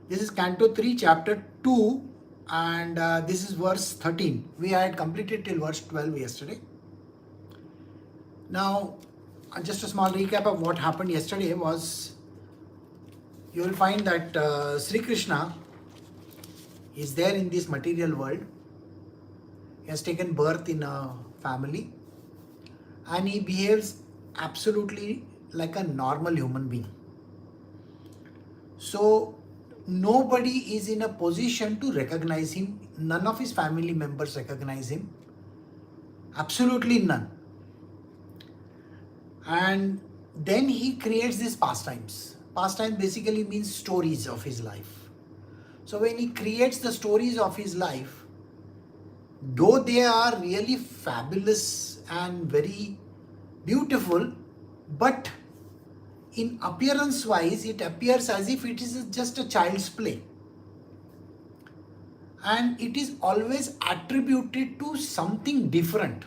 This is Canto 3, Chapter 2, and this is verse 13. We had completed till verse 12 yesterday. Now, just a small recap of what happened yesterday was, you will find that Sri Krishna is there in this material world. He has taken birth in a family and he behaves absolutely like a normal human being. So nobody is in a position to recognize him. None of his family members recognize him. Absolutely none. And then he creates these pastimes. Pastimes basically means stories of his life. So when he creates the stories of his life, though they are really fabulous and very beautiful, but in appearance wise, it appears as if it is just a child's play. And it is always attributed to something different.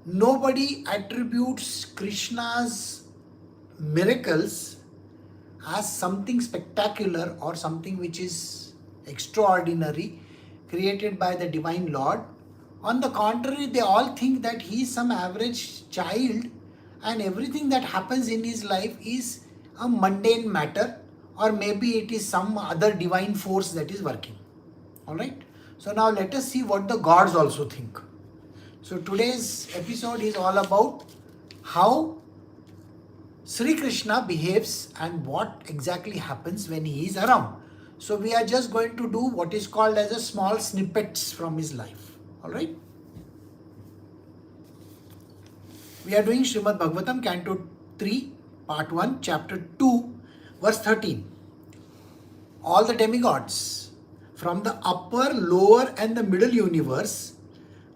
Nobody attributes Krishna's miracles as something spectacular or something which is extraordinary created by the Divine Lord. On the contrary, they all think that he is some average child and everything that happens in his life is a mundane matter, or maybe it is some other divine force that is working. Alright? So now let us see what the gods also think. So today's episode is all about how Sri Krishna behaves and what exactly happens when he is around. So we are just going to do what is called as a small snippets from his life. Alright? We are doing Srimad Bhagavatam, Canto 3, Part 1, Chapter 2, verse 13. All the demigods from the upper, lower and the middle universe,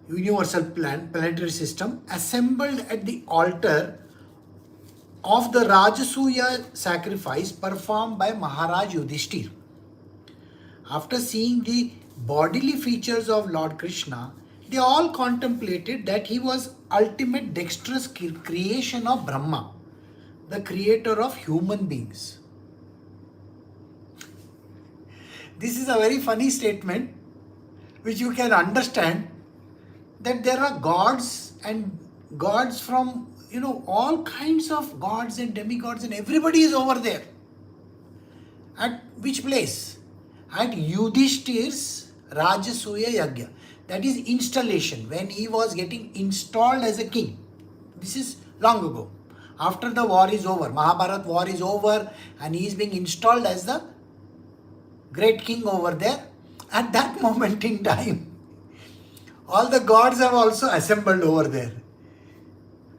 universal planetary system, assembled at the altar of the Rajasuya sacrifice performed by Maharaj Yudhishthir. After seeing the bodily features of Lord Krishna, they all contemplated that he was ultimate dexterous creation of Brahma, the creator of human beings. This is a very funny statement which you can understand, that there are gods and gods from, all kinds of gods and demigods, and everybody is over there. At which place? At Yudhishthir's Rajasuya Yagya. That is installation, when he was getting installed as a king. This is long ago. After the war is over, Mahabharat war is over, and he is being installed as the great king over there. At that moment in time, all the gods have also assembled over there.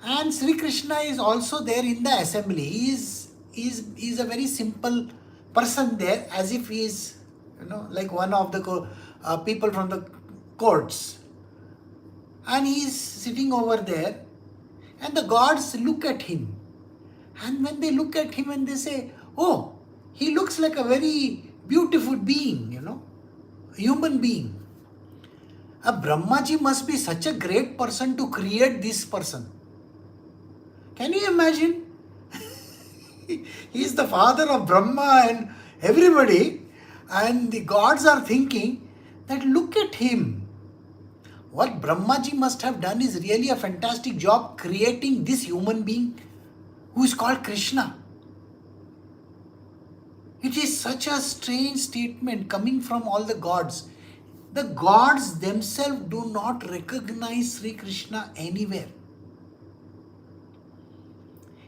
And Sri Krishna is also there in the assembly. He is a very simple person there, as if he is, like one of the people from the courts. And he is sitting over there, and the gods look at him. And when they look at him and they say, oh, he looks like a very beautiful being, human being. A Brahmaji must be such a great person to create this person. Can you imagine? He is the father of Brahma and everybody, and the gods are thinking that look at him. What Brahmaji must have done is really a fantastic job creating this human being who is called Krishna. It is such a strange statement coming from all the gods. The gods themselves do not recognize Sri Krishna anywhere.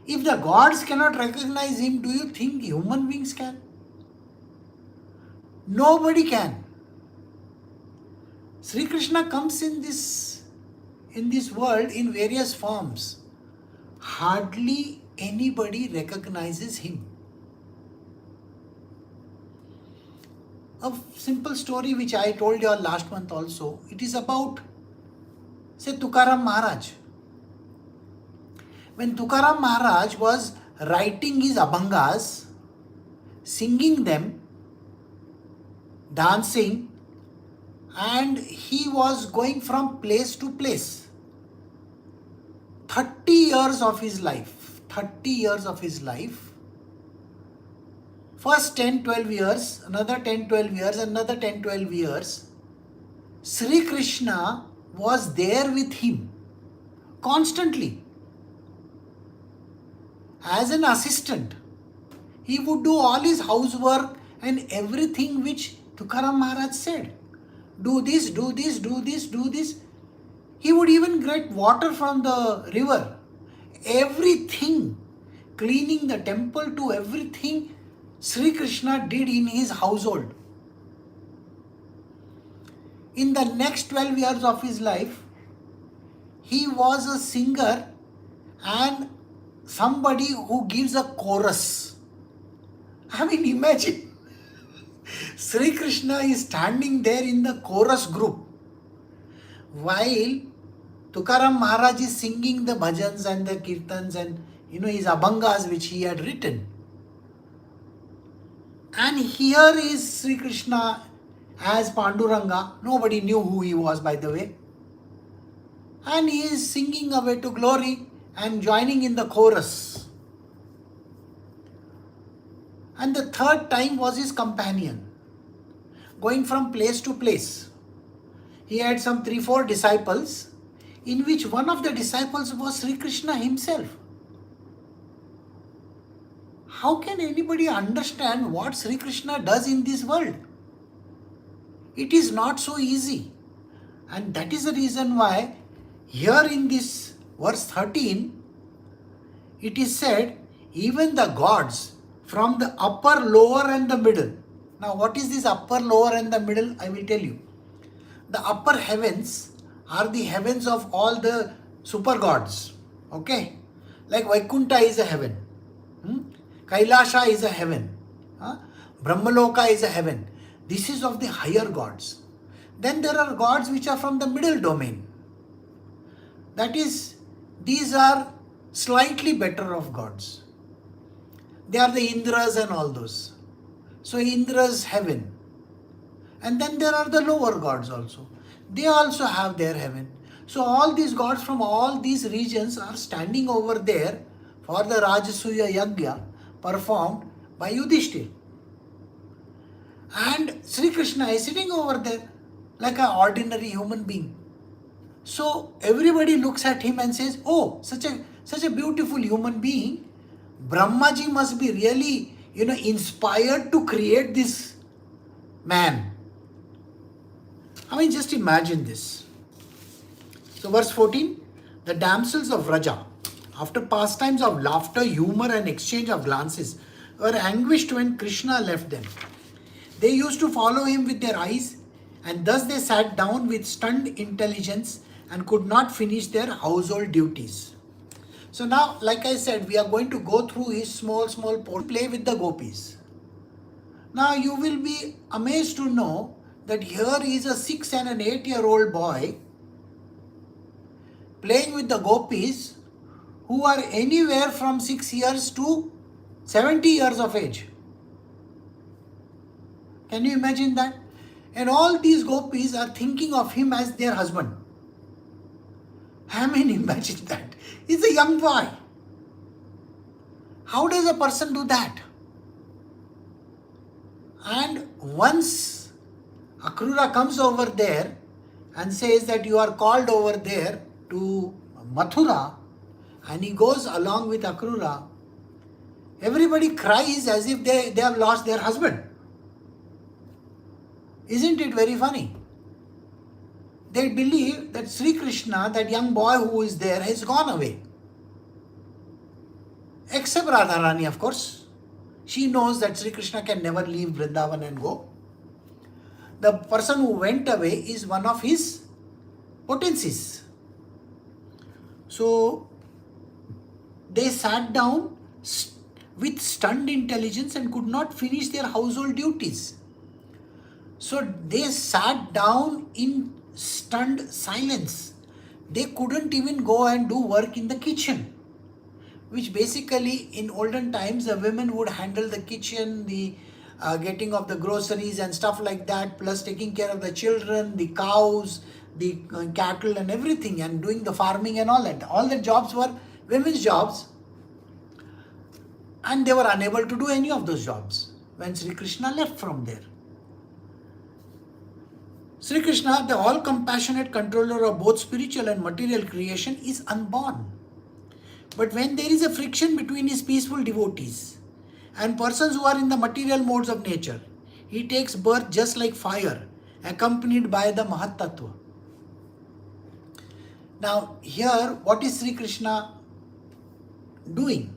If the gods cannot recognize him, do you think human beings can? Nobody can. Sri Krishna comes in this world in various forms. Hardly anybody recognizes him. A simple story which I told you all last month also. It is about, say, Tukaram Maharaj. When Tukaram Maharaj was writing his abhangas, singing them, dancing, and he was going from place to place. 30 years of his life First 10, 12 years, another 10, 12 years, another 10, 12 years, Sri Krishna was there with him constantly as an assistant. He would do all his housework and everything which Tukaram Maharaj said. Do this, do this, do this, do this. He would even get water from the river. Everything, cleaning the temple to everything, Sri Krishna did in his household. In the next 12 years of his life, he was a singer and somebody who gives a chorus. I mean, imagine, Sri Krishna is standing there in the chorus group while Tukaram Maharaj is singing the bhajans and the kirtans and his abhangas which he had written. And here is Sri Krishna as Panduranga. Nobody knew who he was, by the way. And he is singing away to glory and joining in the chorus. And the third time was his companion, going from place to place. He had some 3-4 disciples, in which one of the disciples was Sri Krishna himself. How can anybody understand what Sri Krishna does in this world? It is not so easy. And that is the reason why here in this verse 13, it is said, even the gods from the upper, lower and the middle. Now what is this upper, lower and the middle? I will tell you. The upper heavens are the heavens of all the super gods. Okay? Like Vaikuntha is a heaven. Kailasha is a heaven. Brahmaloka is a heaven. This is of the higher gods. Then there are gods which are from the middle domain. That is, these are slightly better of gods. They are the Indras and all those. So Indra's heaven. And then there are the lower gods also. They also have their heaven. So all these gods from all these regions are standing over there for the Rajasuya Yagya performed by Yudhishthir. And Sri Krishna is sitting over there like an ordinary human being. So everybody looks at him and says, oh, such a beautiful human being. Brahmaji must be really, inspired to create this man. I mean, just imagine this. So verse 14, the damsels of Raja, after pastimes of laughter, humor and exchange of glances, were anguished when Krishna left them. They used to follow him with their eyes, and thus they sat down with stunned intelligence and could not finish their household duties. So now, like I said, we are going to go through his small play with the gopis. Now you will be amazed to know that here is a 6 and an 8-year-old boy playing with the gopis who are anywhere from 6 years to 70 years of age. Can you imagine that? And all these gopis are thinking of him as their husband. I mean, imagine that. He's a young boy. How does a person do that? And once Akrura comes over there and says that you are called over there to Mathura, and he goes along with Akrura, everybody cries as if they have lost their husband. Isn't it very funny? They believe that Sri Krishna, that young boy who is there, has gone away. Except Radharani, of course. She knows that Sri Krishna can never leave Vrindavan and go. The person who went away is one of his potencies. So they sat down with stunned intelligence and could not finish their household duties. So they sat down in stunned silence. They couldn't even go and do work in the kitchen, which basically in olden times the women would handle the kitchen, the getting of the groceries and stuff like that, plus taking care of the children, the cows, the cattle and everything, and doing the farming and all that. All the jobs were women's jobs, and they were unable to do any of those jobs. when Sri Krishna left from there. Sri Krishna, the all-compassionate controller of both spiritual and material creation, is unborn. But when there is a friction between his peaceful devotees and persons who are in the material modes of nature, he takes birth just like fire, accompanied by the Mahat Tattva. Now here, what is Sri Krishna doing?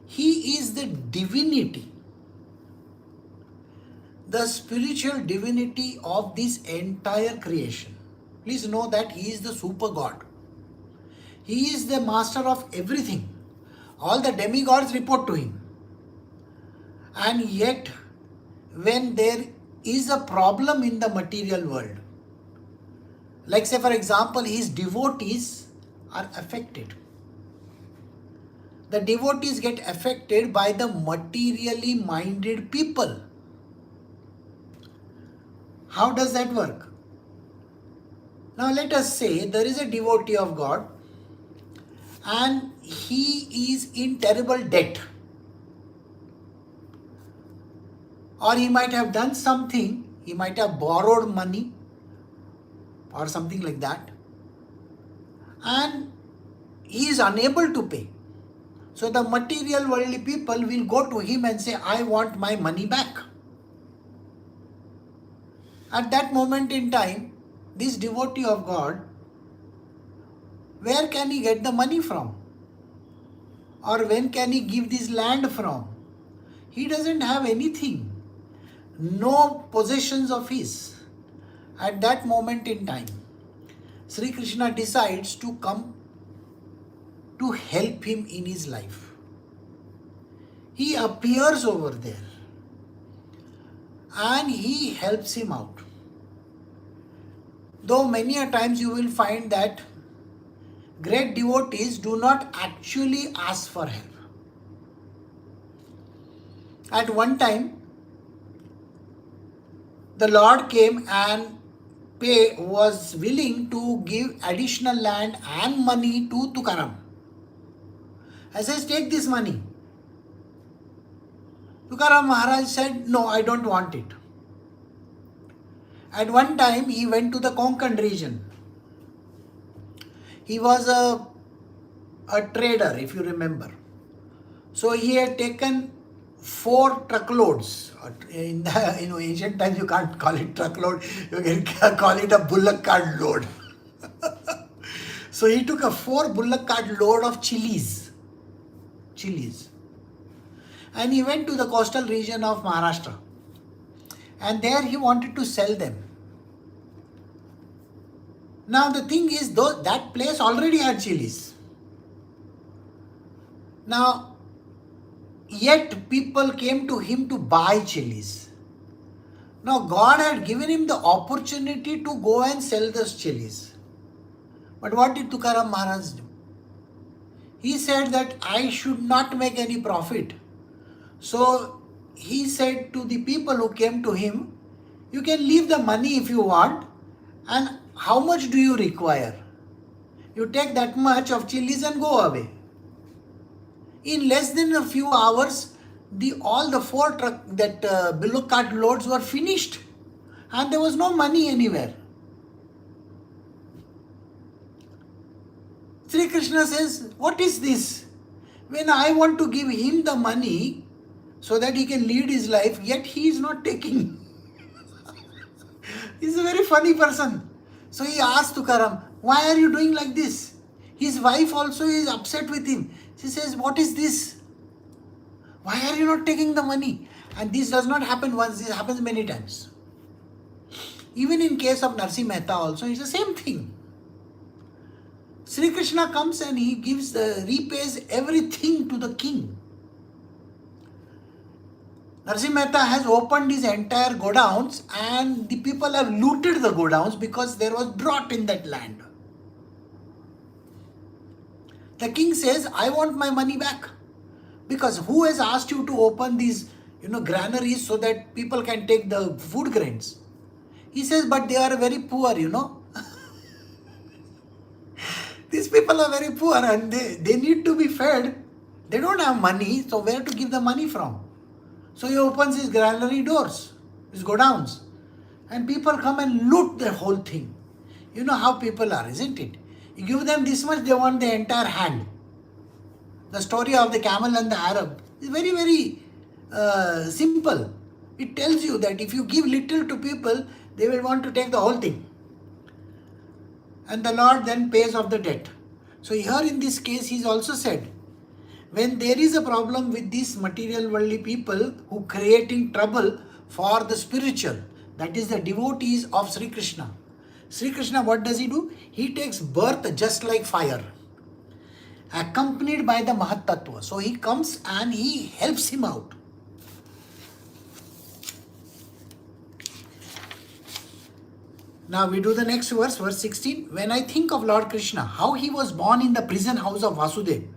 He is the divinity, the spiritual divinity of this entire creation. Please know that he is the super God. He is the master of everything. All the demigods report to him. And yet, when there is a problem in the material world, like say for example, his devotees are affected. The devotees get affected by the materially minded people. How does that work? Now let us say there is a devotee of God and he is in terrible debt. Or he might have done something, he might have borrowed money or something like that, and he is unable to pay. So the material worldly people will go to him and say, I want my money back. At that moment in time, this devotee of God, where can he get the money from? Or when can he give this land from? He doesn't have anything. No possessions of his. At that moment in time, Sri Krishna decides to come to help him in his life. He appears over there and he helps him out. Though many a times you will find that great devotees do not actually ask for help. At one time, the Lord came and was willing to give additional land and money to Tukaram. I says, take this money. Tukaram Maharaj said, no, I don't want it. At one time, he went to the Konkan region. He was a trader, if you remember. So he had taken 4 truckloads. In the ancient times, you can't call it truckload, you can call it a bullock cart load. So he took a 4 bullock cart load of chilies. And he went to the coastal region of Maharashtra. And there he wanted to sell them. Now the thing is, that place already had chilies. Now, yet people came to him to buy chilies. Now God had given him the opportunity to go and sell those chilies. But what did Tukaram Maharaj do? He said that I should not make any profit. So he said to the people who came to him, you can leave the money if you want, and how much do you require? You take that much of chilies and go away. In less than a few hours, all the 4 bullock cart loads were finished, and there was no money anywhere. Sri Krishna says, what is this? When I want to give him the money so that he can lead his life, yet he is not taking. He's a very funny person. So he asked Tukaram, why are you doing like this? His wife also is upset with him. She says, what is this? Why are you not taking the money? And this does not happen once, this happens many times. Even in case of Narsi Mehta also, it's the same thing. Sri Krishna comes and he repays everything to the king. Narsi Mehta has opened his entire godowns and the people have looted the godowns because there was drought in that land. The king says, I want my money back. Because who has asked you to open these granaries so that people can take the food grains? He says, but they are very poor, These people are very poor and they need to be fed. They don't have money, so where to give the money from? So he opens his granary doors, his godowns, and people come and loot the whole thing. You know how people are, isn't it? You give them this much, they want the entire hand. The story of the camel and the Arab is very, very simple. It tells you that if you give little to people, they will want to take the whole thing. And the Lord then pays off the debt. So here in this case, he's also said, when there is a problem with these material worldly people who creating trouble for the spiritual, that is the devotees of Sri Krishna. Sri Krishna, what does he do? He takes birth just like fire, accompanied by the Mahat Tattva. So he comes and he helps him out. Now we do the next verse, verse 16. When I think of Lord Krishna, how he was born in the prison house of Vasudeva,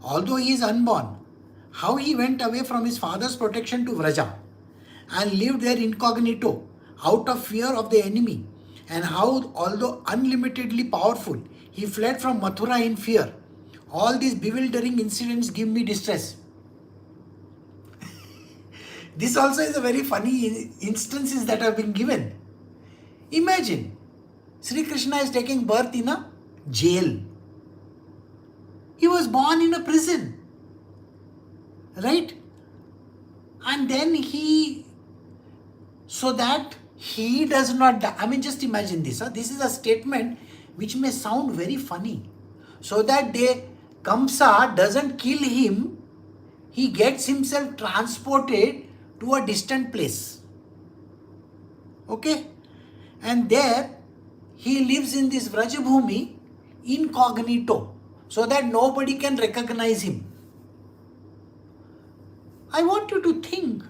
although he is unborn, how he went away from his father's protection to Vraja and lived there incognito, out of fear of the enemy, and how, although unlimitedly powerful, he fled from Mathura in fear. All these bewildering incidents give me distress. This also is a very funny instances that have been given. Imagine, Sri Krishna is taking birth in a jail. He was born in a prison. Right? And then so that he does not die. I mean, just imagine this. This is a statement which may sound very funny. So that Kamsa doesn't kill him, he gets himself transported to a distant place. Okay? And there he lives in this Vrajabhumi incognito, so that nobody can recognize him. I want you to think,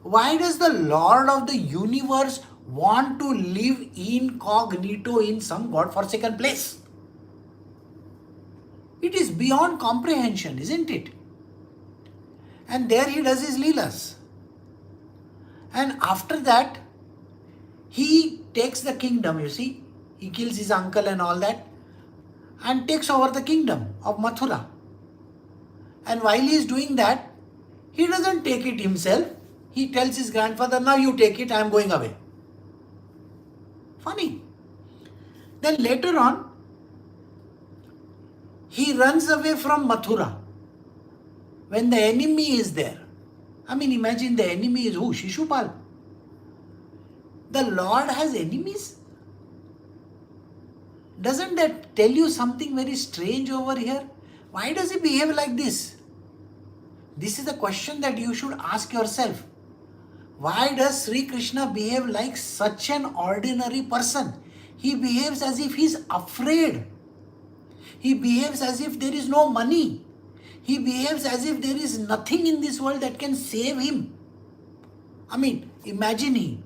why does the Lord of the universe want to live incognito in some God-forsaken place? It is beyond comprehension, isn't it? And there he does his leelas. And after that, he takes the kingdom, you see. He kills his uncle and all that, and takes over the kingdom of Mathura. And while he is doing that, he doesn't take it himself. He tells his grandfather, now you take it, I am going away. Funny. Then later on, he runs away from Mathura when the enemy is there. I mean, imagine the enemy is who? Shishupal. The Lord has enemies? Doesn't that tell you something very strange over here? Why does he behave like this? This is the question that you should ask yourself. Why does Sri Krishna behave like such an ordinary person? He behaves as if he is afraid. He behaves as if there is no money. He behaves as if there is nothing in this world that can save him. I mean, imagine him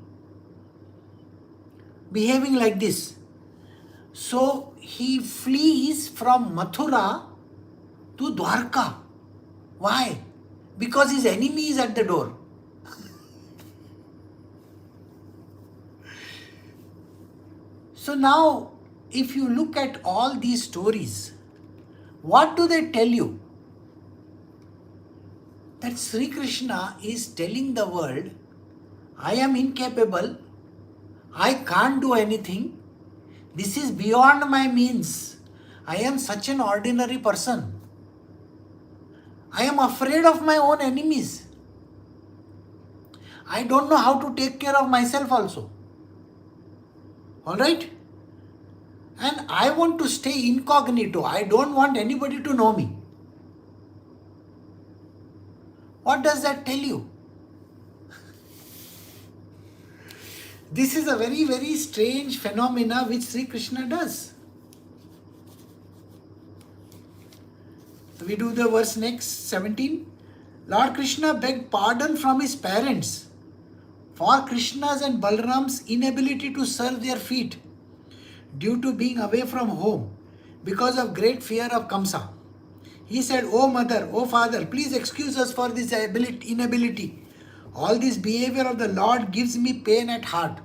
behaving like this. So he flees from Mathura to Dwarka. Why? Because his enemy is at the door. So now, if you look at all these stories, what do they tell you? That Sri Krishna is telling the world, I am incapable, I can't do anything, this is beyond my means, I am such an ordinary person, I am afraid of my own enemies, I don't know how to take care of myself also. Alright? And I want to stay incognito. I don't want anybody to know me. What does that tell you? This is a very, very strange phenomena which Sri Krishna does. We do the verse next, 17. Lord Krishna begged pardon from his parents for Krishna's and Balram's inability to serve their feet due to being away from home because of great fear of Kamsa. He said, "O mother, O father, please excuse us for this inability. All this behavior of the Lord gives me pain at heart."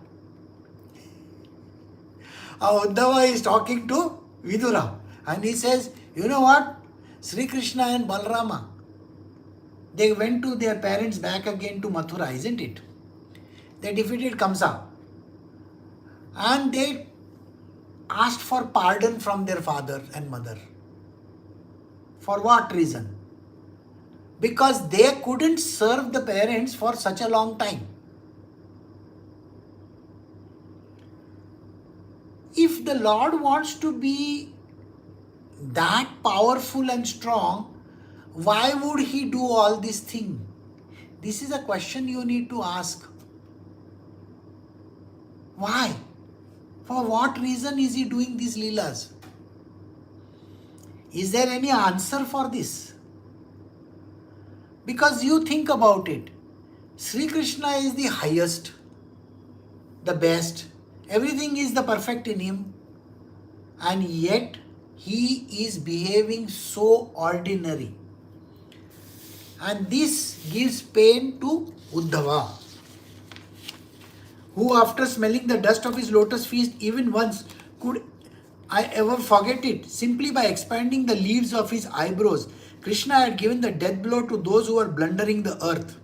Uddhava is talking to Vidura and he says, you know what? Sri Krishna and Balrama, They went to their parents back again to Mathura, isn't it? They defeated Kamsa. And they asked for pardon from their father and mother. For what reason? Because they couldn't serve the parents for such a long time. If the Lord wants to be that powerful and strong, why would He do all these things? This is a question you need to ask. Why? For what reason is He doing these leelas? Is there any answer for this? Because you think about it, Sri Krishna is the highest, the best, everything is the perfect in Him, and yet He is behaving so ordinary. And this gives pain to Uddhava, who after smelling the dust of his lotus feet even once, could I ever forget it? Simply by expanding the leaves of his eyebrows, Krishna had given the death blow to those who were blundering the earth.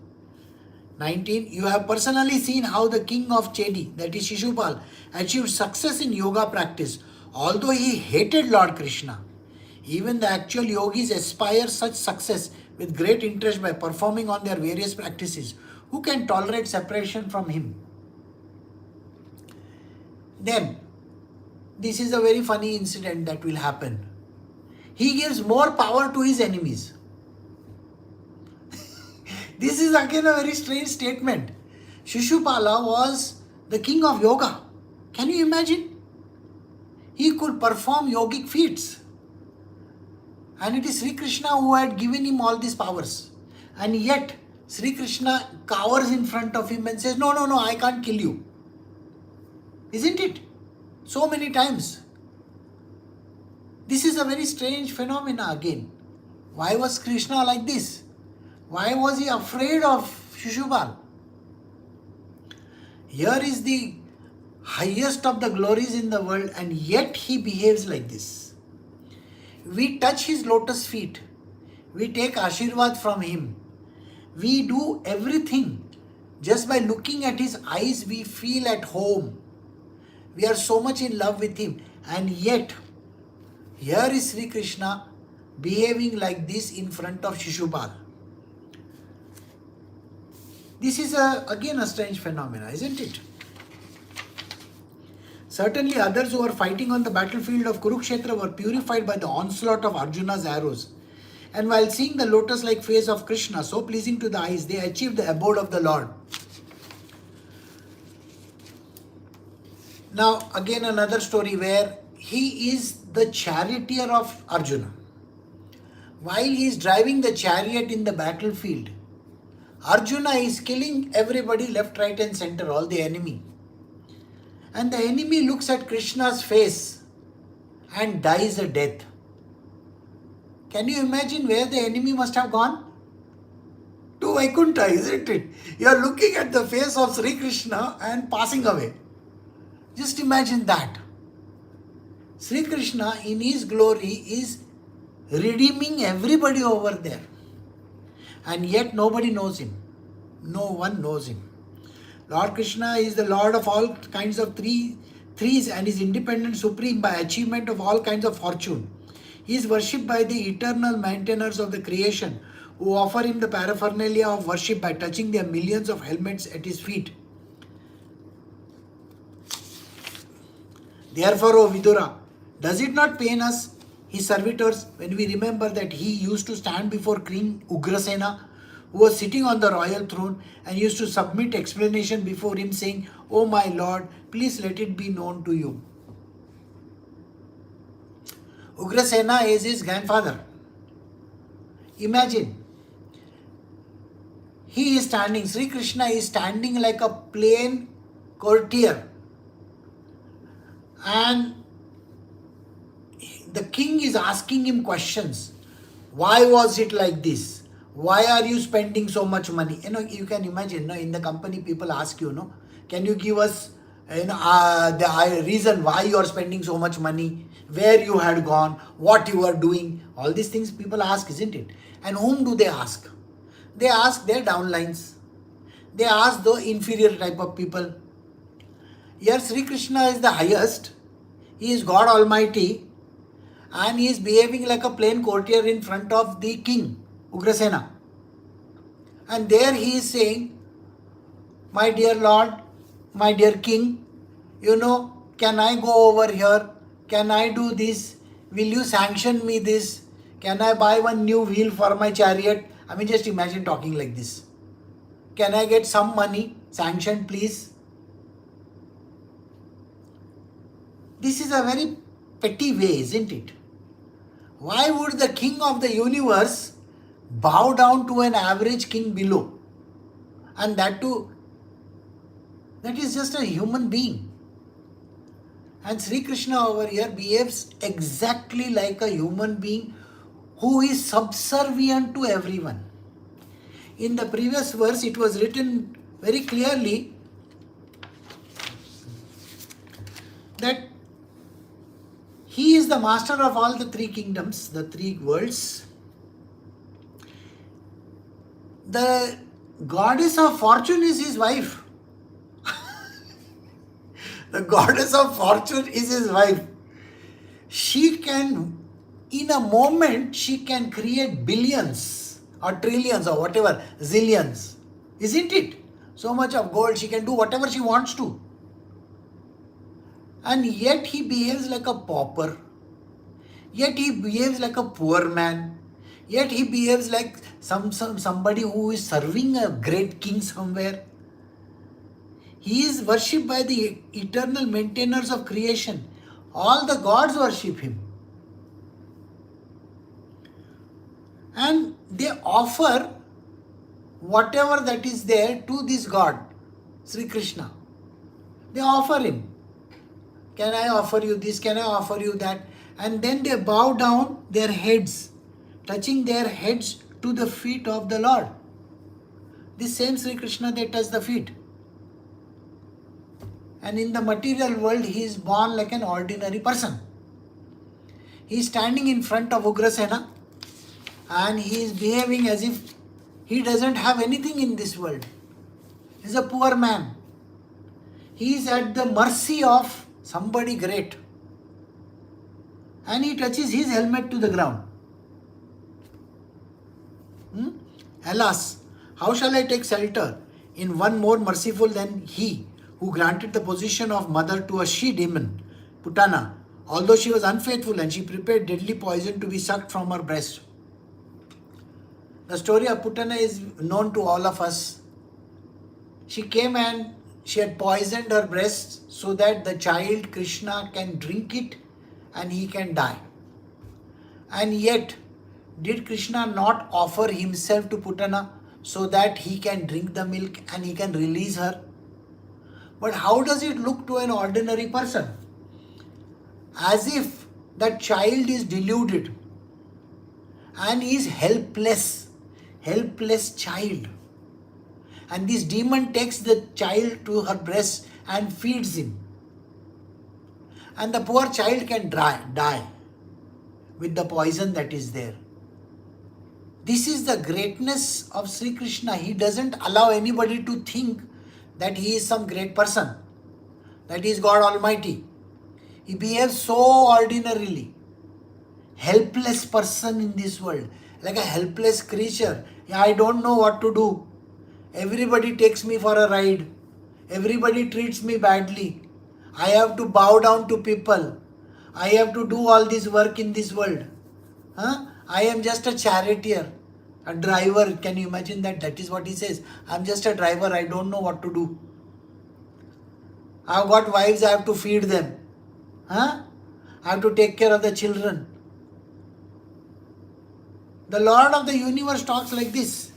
19. You have personally seen how the king of Chedi, that is Shishupal, achieved success in yoga practice, although he hated Lord Krishna. Even the actual yogis aspire such success with great interest by performing on their various practices. Who can tolerate separation from him? Then, this is a very funny incident that will happen. He gives more power to his enemies. This is again a very strange statement. Shishupala was the king of yoga. Can you imagine? He could perform yogic feats. And it is Sri Krishna who had given him all these powers. And yet, Sri Krishna cowers in front of him and says, no, I can't kill you. Isn't it? So many times. This is a very strange phenomena again. Why was Krishna like this? Why was he afraid of Shishupal? Here is the highest of the glories in the world, and yet he behaves like this. We touch his lotus feet. We take Ashirvad from him. We do everything. Just by looking at his eyes, we feel at home. We are so much in love with him. And yet, here is Sri Krishna behaving like this in front of Shishupal. This is again a strange phenomenon, isn't it? Certainly others who were fighting on the battlefield of Kurukshetra were purified by the onslaught of Arjuna's arrows. And while seeing the lotus-like face of Krishna, so pleasing to the eyes, they achieved the abode of the Lord. Now again another story where he is the charioteer of Arjuna. While he is driving the chariot in the battlefield, Arjuna is killing everybody left, right and center, all the enemy. And the enemy looks at Krishna's face and dies a death. Can you imagine where the enemy must have gone? To Vaikuntha, isn't it? You are looking at the face of Sri Krishna and passing away. Just imagine that. Sri Krishna in his glory is redeeming everybody over there. And yet nobody knows him. No one knows him. Lord Krishna is the Lord of all kinds of threes and is independent supreme by achievement of all kinds of fortune. He is worshipped by the eternal maintainers of the creation who offer him the paraphernalia of worship by touching their millions of helmets at his feet. Therefore, O Vidura, does it not pain us, his servitors, when we remember that he used to stand before King Ugrasena, who was sitting on the royal throne, and used to submit explanation before him, saying, "O my Lord, please let it be known to you." Ugrasena is his grandfather. Imagine, he is standing, Sri Krishna is standing like a plain courtier, and the king is asking him questions. Why was it like this? Why are you spending so much money? You can imagine, in the company people ask you, can you give us the reason why you are spending so much money, where you had gone, what you are doing, all these things people ask, isn't it? And whom do they ask? They ask their downlines. They ask the inferior type of people. Here Sri Krishna is the highest. He is God Almighty and he is behaving like a plain courtier in front of the king, Ugrasena. And there he is saying, my dear Lord, my dear King, can I go over here? Can I do this? Will you sanction me this? Can I buy one new wheel for my chariot? I mean, just imagine talking like this. Can I get some money sanctioned, please? This is a very petty way, isn't it? Why would the king of the universe bow down to an average king below? And that too, that is just a human being. And Sri Krishna over here behaves exactly like a human being who is subservient to everyone. In the previous verse, it was written very clearly that he is the master of all the three kingdoms, the three worlds. The goddess of fortune is his wife. The goddess of fortune is his wife. She can, in a moment, she can create billions or trillions or whatever, zillions. Isn't it? So much of gold, she can do whatever she wants to. And yet he behaves like a pauper. Yet he behaves like a poor man. Yet he behaves like somebody who is serving a great king somewhere. He is worshipped by the eternal maintainers of creation. All the gods worship him. And they offer whatever that is there to this God, Sri Krishna. They offer him. Can I offer you this? Can I offer you that? And then they bow down their heads, touching their heads to the feet of the Lord. This same Sri Krishna, they touch the feet. And in the material world, he is born like an ordinary person. He is standing in front of Ugrasena and he is behaving as if he doesn't have anything in this world. He is a poor man. He is at the mercy of somebody great. And he touches his helmet to the ground. Alas, how shall I take shelter in one more merciful than he who granted the position of mother to a she-demon, Putana, although she was unfaithful and she prepared deadly poison to be sucked from her breast. The story of Putana is known to all of us. She came and she had poisoned her breast so that the child Krishna can drink it and he can die. And yet, did Krishna not offer himself to Putana so that he can drink the milk and he can release her? But how does it look to an ordinary person? As if that child is deluded and is helpless child. And this demon takes the child to her breast and feeds him. And the poor child can die with the poison that is there. This is the greatness of Sri Krishna. He doesn't allow anybody to think that he is some great person, that he is God Almighty. He behaves so ordinarily. Helpless person in this world, like a helpless creature. I don't know what to do. Everybody takes me for a ride. Everybody treats me badly. I have to bow down to people. I have to do all this work in this world. I am just a charioteer, a driver. Can you imagine that? That is what he says. I am just a driver. I don't know what to do. I have got wives. I have to feed them. I have to take care of the children. The Lord of the universe talks like this.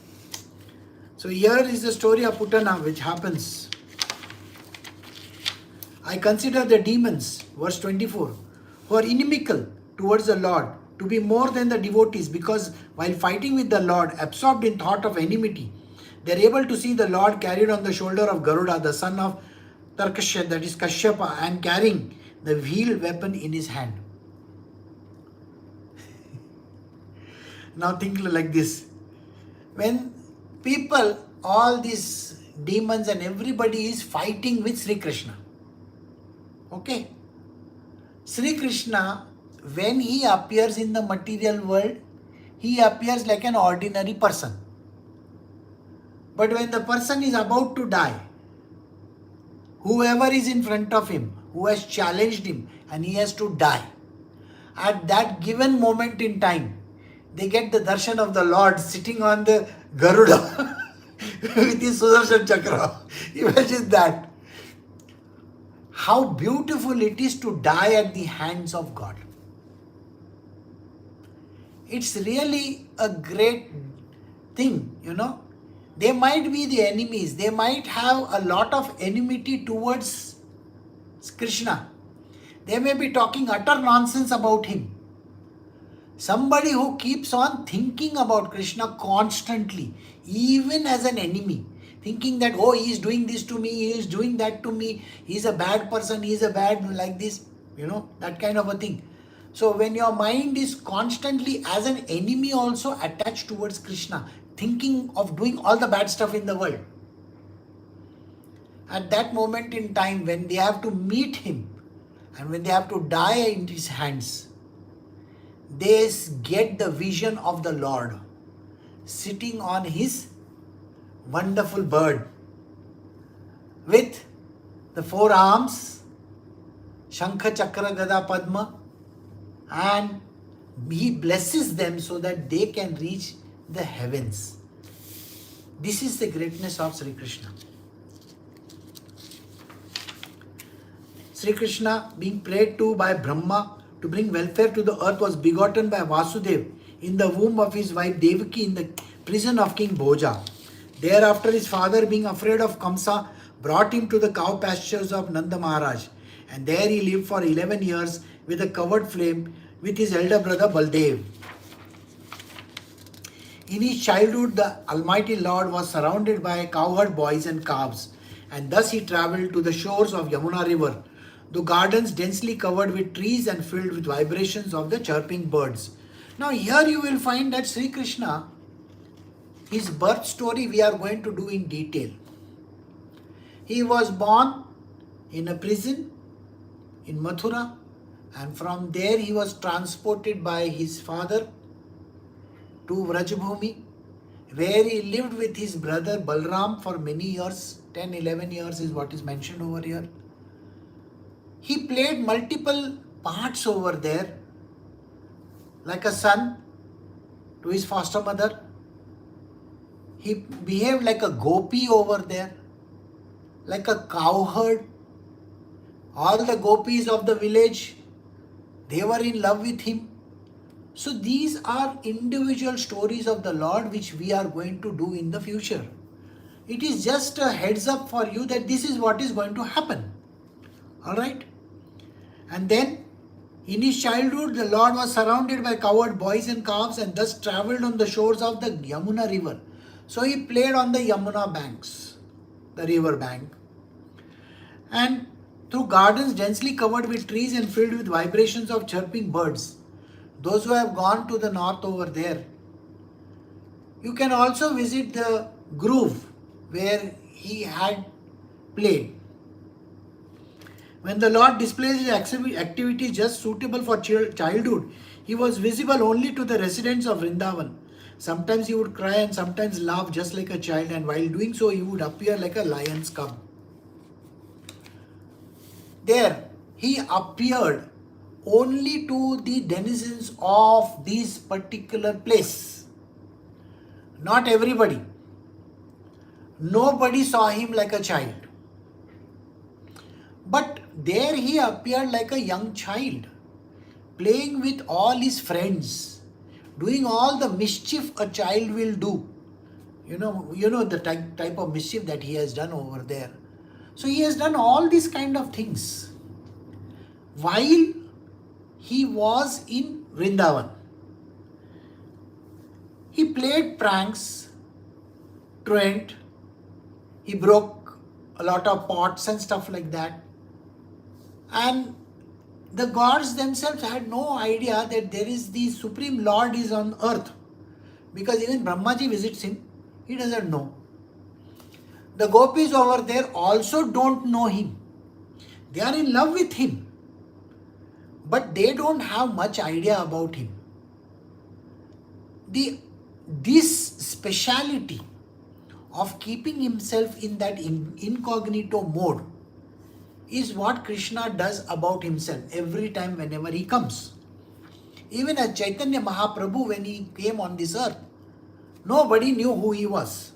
So here is the story of Putana which happens. I consider the demons, verse 24, who are inimical towards the Lord to be more than the devotees, because while fighting with the Lord, absorbed in thought of enmity, they are able to see the Lord carried on the shoulder of Garuda, the son of Tarkashya, that is Kashyapa, and carrying the wheeled weapon in his hand. Now think like this. When people, all these demons and everybody is fighting with Sri Krishna. Okay? Sri Krishna, when he appears in the material world, he appears like an ordinary person. But when the person is about to die, whoever is in front of him, who has challenged him, and he has to die, at that given moment in time, they get the darshan of the Lord sitting on the Garuda with his Sudarshan Chakra. Imagine that. How beautiful it is to die at the hands of God. It's really a great thing, They might be the enemies. They might have a lot of enmity towards Krishna. They may be talking utter nonsense about him. Somebody who keeps on thinking about Krishna constantly, even as an enemy, thinking that, oh, he is doing this to me, he is doing that to me, he is a bad person, he is a bad like this, that kind of a thing. So when your mind is constantly as an enemy also attached towards Krishna, thinking of doing all the bad stuff in the world, at that moment in time when they have to meet him and when they have to die in his hands, they get the vision of the Lord sitting on his wonderful bird with the 4 arms, Shankha, Chakra, Gada, Padma, and he blesses them so that they can reach the heavens. This is the greatness of Sri Krishna. Sri Krishna, being prayed to by Brahma to bring welfare to the earth, was begotten by Vasudeva in the womb of his wife Devaki in the prison of King Bhoja. Thereafter his father, being afraid of Kamsa, brought him to the cow pastures of Nanda Maharaj, and there he lived for 11 years with a covered flame with his elder brother Baldev. In his childhood, the Almighty Lord was surrounded by cowherd boys and calves, and thus he travelled to the shores of Yamuna river, the gardens densely covered with trees and filled with vibrations of the chirping birds. Now here you will find that Sri Krishna, his birth story we are going to do in detail. He was born in a prison in Mathura, and from there he was transported by his father to Vrajabhumi, where he lived with his brother Balram for many years. 10-11 years is what is mentioned over here. He played multiple parts over there, like a son to his foster mother. He behaved like a gopi over there, like a cowherd. All the gopis of the village, they were in love with him. So these are individual stories of the Lord which we are going to do in the future. It is just a heads up for you that this is what is going to happen. Alright? And then in his childhood, the Lord was surrounded by cowherd boys and calves and thus travelled on the shores of the Yamuna river. So he played on the Yamuna banks, the river bank. And through gardens densely covered with trees and filled with vibrations of chirping birds. Those who have gone to the north over there, you can also visit the grove where he had played. When the Lord displays his activity just suitable for childhood, he was visible only to the residents of Vrindavan. Sometimes he would cry and sometimes laugh just like a child, and while doing so he would appear like a lion's cub. There, he appeared only to the denizens of this particular place. Not everybody. Nobody saw him like a child. But there he appeared like a young child, playing with all his friends, doing all the mischief a child will do. You know the type of mischief that he has done over there. So he has done all these kind of things while he was in Vrindavan. He played pranks, truant, he broke a lot of pots and stuff like that. And the gods themselves had no idea that there is the Supreme Lord is on earth. Because even Brahmaji visits him. He doesn't know. The gopis over there also don't know him. They are in love with him, but they don't have much idea about him. This speciality of keeping himself in that incognito mode is what Krishna does about himself every time whenever he comes. Even as Chaitanya Mahaprabhu, when he came on this earth, nobody knew who he was.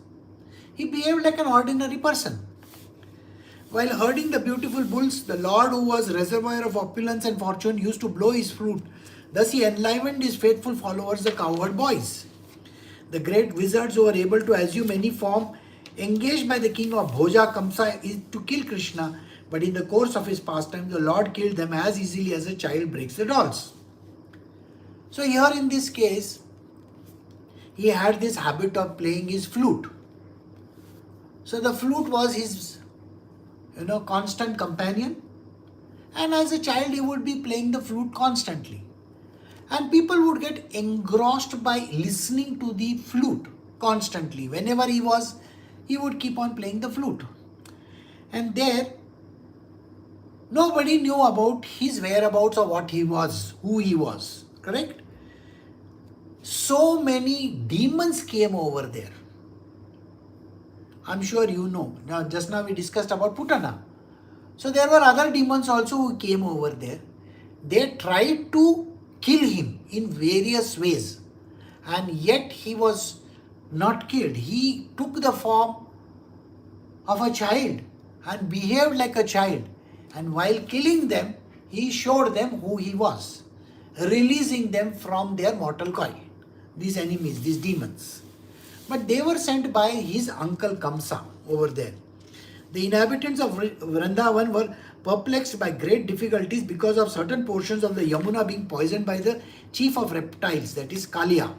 He behaved like an ordinary person. While herding the beautiful bulls, the Lord, who was reservoir of opulence and fortune, used to blow his flute. Thus he enlivened his faithful followers, the cowherd boys. The great wizards who were able to assume any form engaged by the king of Bhoja Kamsa is to kill Krishna, but in the course of his pastime, the Lord killed them as easily as a child breaks the dolls. So here in this case, he had this habit of playing his flute. So the flute was his, constant companion. And as a child, he would be playing the flute constantly. And people would get engrossed by listening to the flute constantly. Whenever he would keep on playing the flute. And there, nobody knew about his whereabouts or what he was, who he was. Correct? So many demons came over there. I'm sure you know. Now, just now we discussed about Putana. So there were other demons also who came over there. They tried to kill him in various ways. And yet he was not killed. He took the form of a child and behaved like a child. And while killing them, he showed them who he was, releasing them from their mortal coil. These enemies, these demons. But they were sent by his uncle Kamsa over there. The inhabitants of Vrindavan were perplexed by great difficulties because of certain portions of the Yamuna being poisoned by the chief of reptiles, that is Kalia.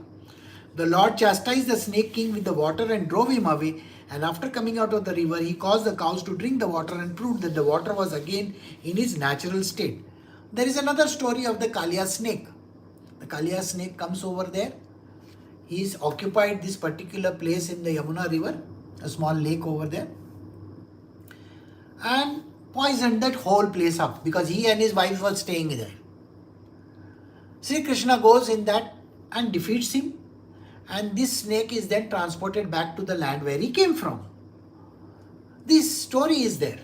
The Lord chastised the snake king with the water and drove him away, and after coming out of the river, he caused the cows to drink the water and proved that the water was again in its natural state. There is another story of the Kalia snake. The Kalia snake comes over there. He's occupied this particular place in the Yamuna river, a small lake over there, and poisoned that whole place up because he and his wife were staying there. Sri Krishna goes in that and defeats him, and this snake is then transported back to the land where he came from. This story is there.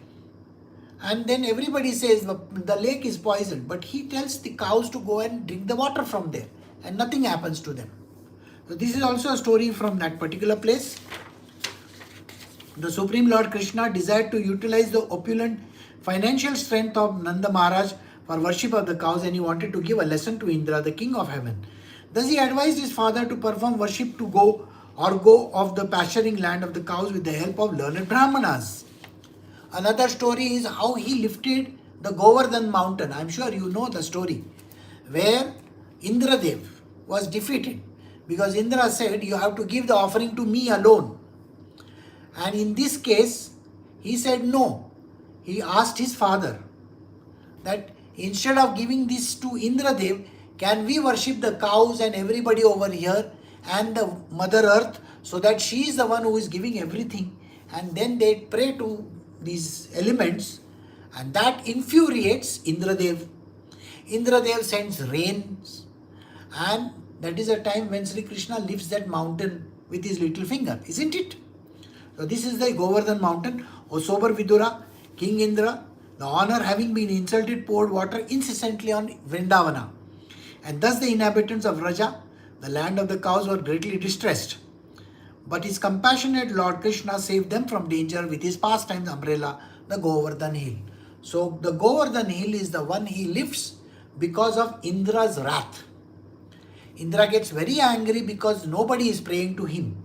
And then everybody says the lake is poisoned, but he tells the cows to go and drink the water from there, and nothing happens to them. So this is also a story from that particular place. The Supreme Lord Krishna desired to utilize the opulent financial strength of Nanda Maharaj for worship of the cows, and he wanted to give a lesson to Indra, the king of heaven. Thus he advised his father to perform worship to go of the pasturing land of the cows with the help of learned Brahmanas. Another story is how he lifted the Govardhan mountain. I'm sure you know the story, where Indradev was defeated because Indra said, you have to give the offering to me alone. And in this case, he said no. He asked his father that instead of giving this to Indradev, can we worship the cows and everybody over here and the Mother Earth so that she is the one who is giving everything? And then they pray to these elements, and that infuriates Indradev. Indradev sends rains, and that is a time when Sri Krishna lifts that mountain with his little finger, isn't it? So this is the Govardhan mountain. O sober Vidura, King Indra, the honor having been insulted, poured water incessantly on Vrindavana. And thus the inhabitants of Raja, the land of the cows, were greatly distressed. But his compassionate Lord Krishna saved them from danger with his pastimes umbrella, the Govardhan hill. So the Govardhan hill is the one he lifts because of Indra's wrath. Indra gets very angry because nobody is praying to him.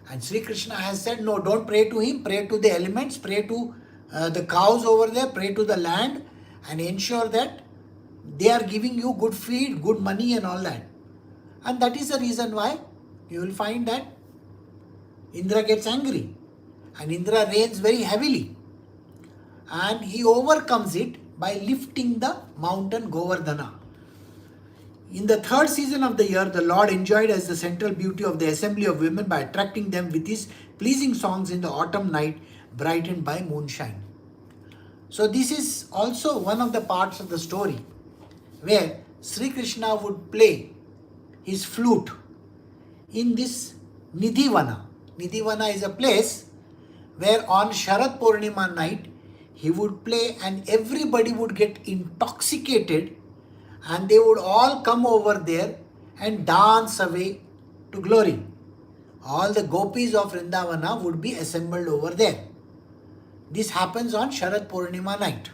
And Sri Krishna has said, no, don't pray to him, pray to the elements, pray to the cows over there, pray to the land, and ensure that they are giving you good feed, good money and all that. And that is the reason why you will find that Indra gets angry. And Indra rains very heavily. And he overcomes it by lifting the mountain Govardhana. In the third season of the year, the Lord enjoyed as the central beauty of the assembly of women by attracting them with his pleasing songs in the autumn night, brightened by moonshine. So this is also one of the parts of the story where Sri Krishna would play his flute in this Nidhivana. Nidhivana is a place where on Sharad Purnima night he would play and everybody would get intoxicated and they would all come over there and dance away to glory. All the gopis of Vrindavana would be assembled over there. This happens on Sharad Purnima night.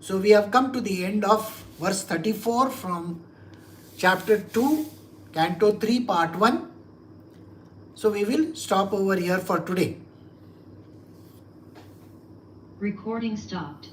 So we have come to the end of verse 34 from chapter 2, canto 3, part 1. So we will stop over here for today. Recording stopped.